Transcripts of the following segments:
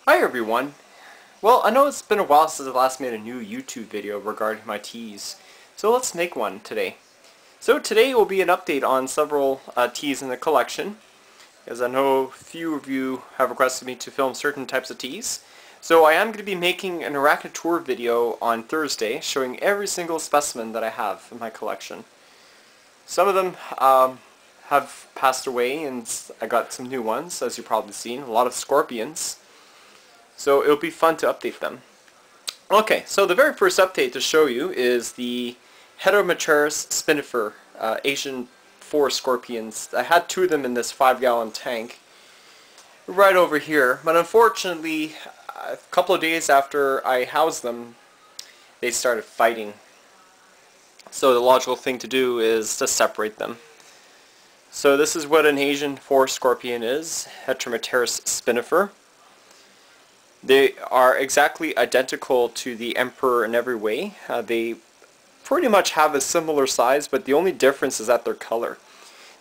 Hi everyone. Well, I know it's been a while since I last made a new YouTube video regarding my teas, so let's make one today. So today will be an update on several teas in the collection, as I know a few of you have requested me to film certain types of teas. So I am going to be making an arachnid tour video on Thursday, showing every single specimen that I have in my collection. Some of them have passed away, and I got some new ones, as you've probably seen. A lot of scorpions. So it'll be fun to update them. Okay, so the very first update to show you is the Heterometeris spinifer Asian forest scorpions. I had two of them in this 5-gallon tank right over here, but unfortunately a couple of days after I housed them they started fighting. So the logical thing to do is to separate them. So this is what an Asian forest scorpion is, Heterometeris spinifer. They are exactly identical to the emperor in every way. They pretty much have a similar size, but the only difference is that their color.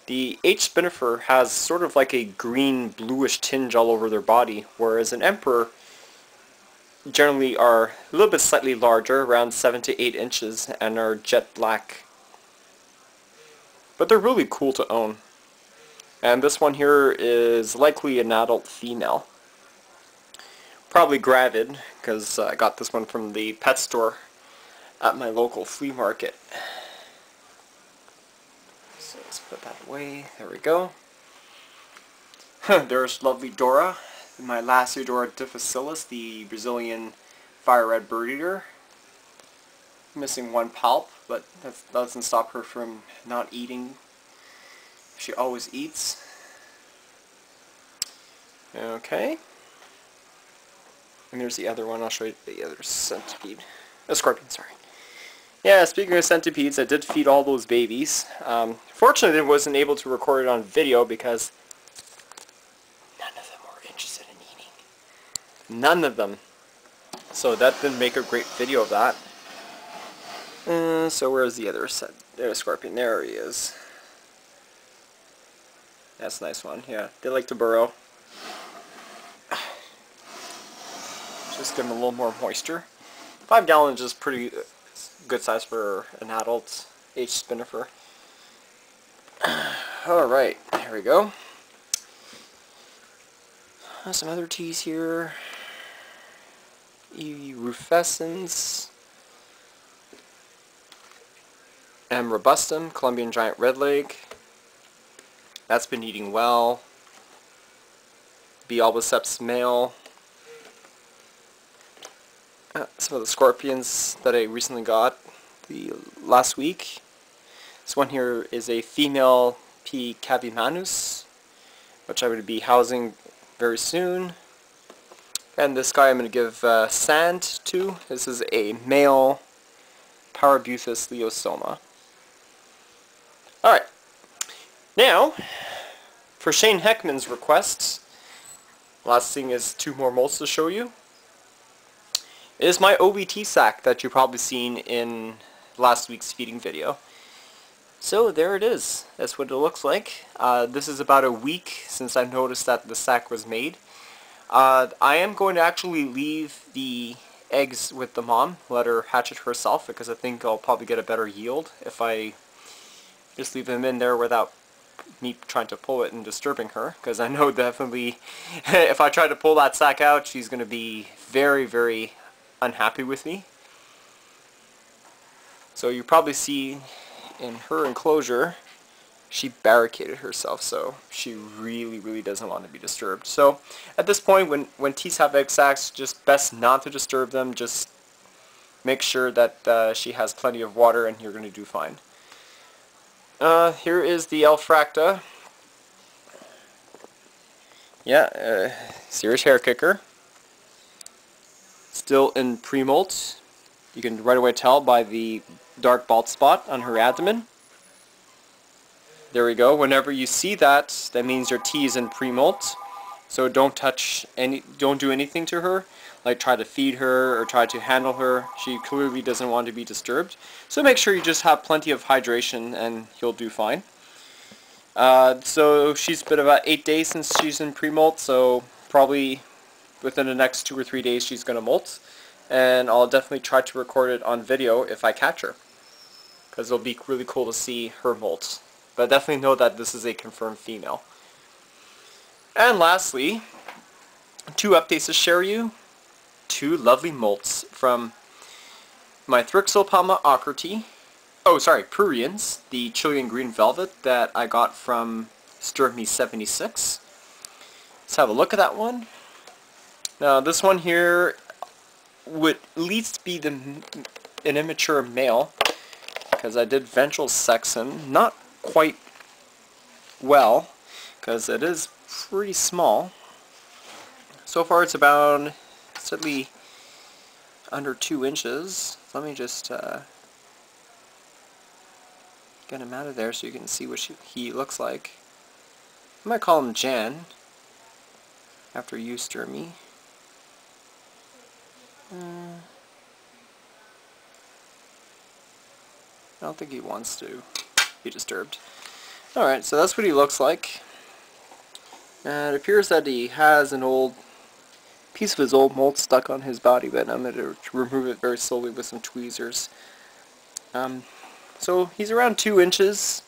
The H. spinifer has sort of like a green bluish tinge all over their body, whereas an emperor generally are a little bit slightly larger, around 7 to 8 inches, and are jet black. But they're really cool to own. And this one here is likely an adult female. Probably gravid, because I got this one from the pet store at my local flea market. So let's put that away. There we go. There's lovely Dora, my Lasiodora difficilis, the Brazilian fire red bird eater. Missing one palp, but that doesn't stop her from not eating. She always eats. Okay. And there's the other one. I'll show you the other centipede. Scorpion, sorry. Yeah, speaking of centipedes, I did feed all those babies. Fortunately, I wasn't able to record it on video because none of them were interested in eating. None of them. So that didn't make a great video of that. So where's the other scorpion? There he is. That's a nice one. Yeah, they like to burrow. Just give them a little more moisture. 5 gallons is pretty good size for an adult H. spinifer. Alright, here we go. Some other teas here. E. rufescens. M. robustum, Colombian giant redleg. That's been eating well. B. albiceps male. Some of the scorpions that I recently got last week. This one here is a female P.ultramarinus, which I would be housing very soon. And this guy I'm going to give sand to. This is a male Parabuthus leosoma. Alright, now for Shane Heckman's request, last thing is 2 more molts to show you. It is my OBT sac that you've probably seen in last week's feeding video. So there it is. That's what it looks like. This is about a week since I've noticed that the sac was made. I am going to actually leave the eggs with the mom, let her hatch it herself, because I think I'll probably get a better yield if I just leave them in there without me trying to pull it and disturbing her, because I know definitely if I try to pull that sac out, she's going to be very, very unhappy with me. So you probably see in her enclosure she barricaded herself, so she really doesn't want to be disturbed. So at this point, when teas have egg sacs, just best not to disturb them. Just make sure that she has plenty of water and you're going to do fine. Here is the Elfracta. Yeah, serious hair kicker. Still in pre-molt. You can right away tell by the dark bald spot on her abdomen. There we go. Whenever you see that, that means your tea is in pre-molt. So don't do anything to her, like try to feed her or try to handle her. She clearly doesn't want to be disturbed. So make sure you just have plenty of hydration and you'll do fine. So she's been about 8 days since she's in pre-molt, so probably within the next 2 or 3 days she's going to molt, and I'll definitely try to record it on video if I catch her, because it'll be really cool to see her molt. But definitely know that this is a confirmed female. And lastly, 2 updates to share you. 2 lovely molts from my thrixo P.ultramarinus, the Chilean green velvet that I got from Sturmy76. Let's have a look at that one. Now this one here would at least be an immature male, because I did ventral sex him, not quite well, because it is pretty small. So far it's about slightly under 2 inches. Let me just get him out of there so you can see what he looks like. I might call him Jan after you stir me. I don't think he wants to be disturbed. Alright, so that's what he looks like. And it appears that he has an old piece of his old molt stuck on his body, but I'm going to remove it very slowly with some tweezers. So he's around 2 inches.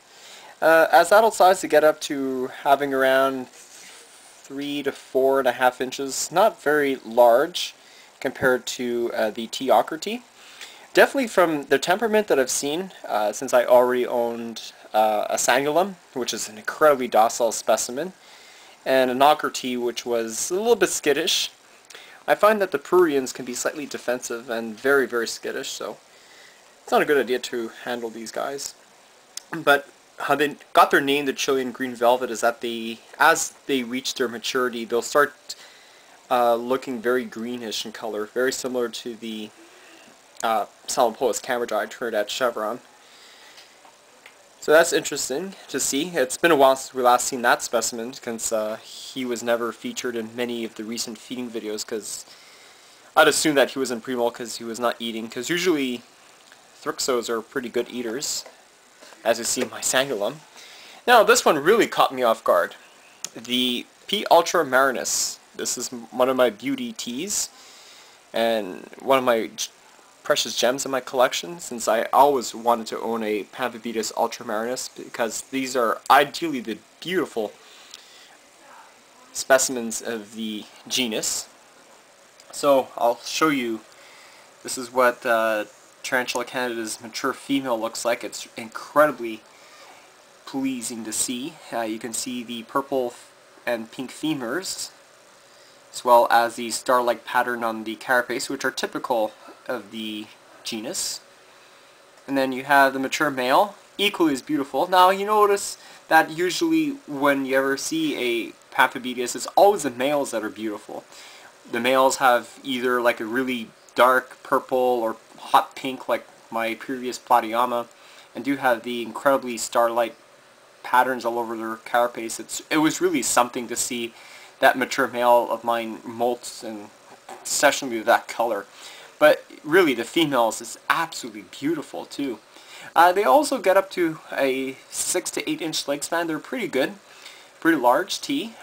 As adult size, to get up to having around 3 to 4.5 inches. Not very large compared to the T.pruriens. Definitely from the temperament that I've seen, since I already owned a Sanguinum, which is an incredibly docile specimen, and a T.pruriens, which was a little bit skittish. I find that the P.ultramarinus can be slightly defensive and very, very skittish, so it's not a good idea to handle these guys. But how they got their name, the Chilean green velvet, is that as they reach their maturity, they'll start looking very greenish in color, very similar to the Salmopolis cambridgei Trinidad chevron. So that's interesting to see. It's been a while since we last seen that specimen, since he was never featured in many of the recent feeding videos, because I'd assume that he was in pre-molt because he was not eating, because usually thrixos are pretty good eaters, as you see in my Sanguinum. Now this one really caught me off guard. The P.ultramarinus. This is one of my beauty teas, and one of my precious gems in my collection, since I always wanted to own a pampho ultramarinus, because these are ideally the beautiful specimens of the genus. So I'll show you. This is what Tarantula candida's mature female looks like. It's incredibly pleasing to see. You can see the purple and pink femurs, as well as the star-like pattern on the carapace, which are typical of the genus. And then you have the mature male, equally as beautiful. Now you notice that usually when you ever see a pampho, it's always the males that are beautiful. The males have either like a really dark purple or hot pink like my previous Platyama, and do have the incredibly star-like patterns all over their carapace. It was really something to see that mature male of mine molts and especially that color. But really, the females is absolutely beautiful too. They also get up to a 6 to 8 inch leg span. They're pretty good, pretty large T.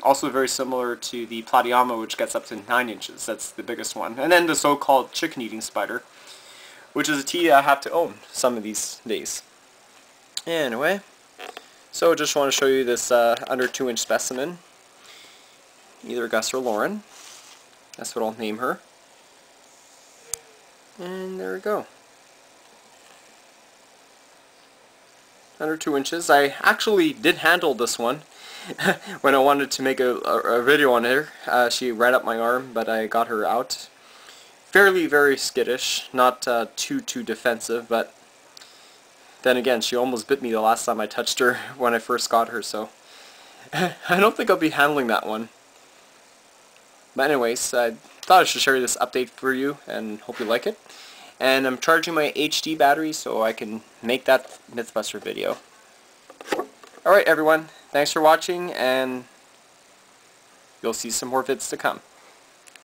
Also very similar to the Platyama, which gets up to 9 inches. That's the biggest one. And then the so-called chicken-eating spider, which is a T I have to own some of these days. Anyway, so just want to show you this under 2 inch specimen. Either Gus or Lauren. That's what I'll name her. And there we go. Under 2 inches. I actually did handle this one when I wanted to make a video on her. She ran up my arm, but I got her out. Very skittish, not too defensive, but then again, she almost bit me the last time I touched her when I first got her, so I don't think I'll be handling that one. But anyways, I thought I should share this update for you and hope you like it. And I'm charging my HD battery so I can make that Mythbuster video. Alright everyone, thanks for watching, and you'll see some more vids to come.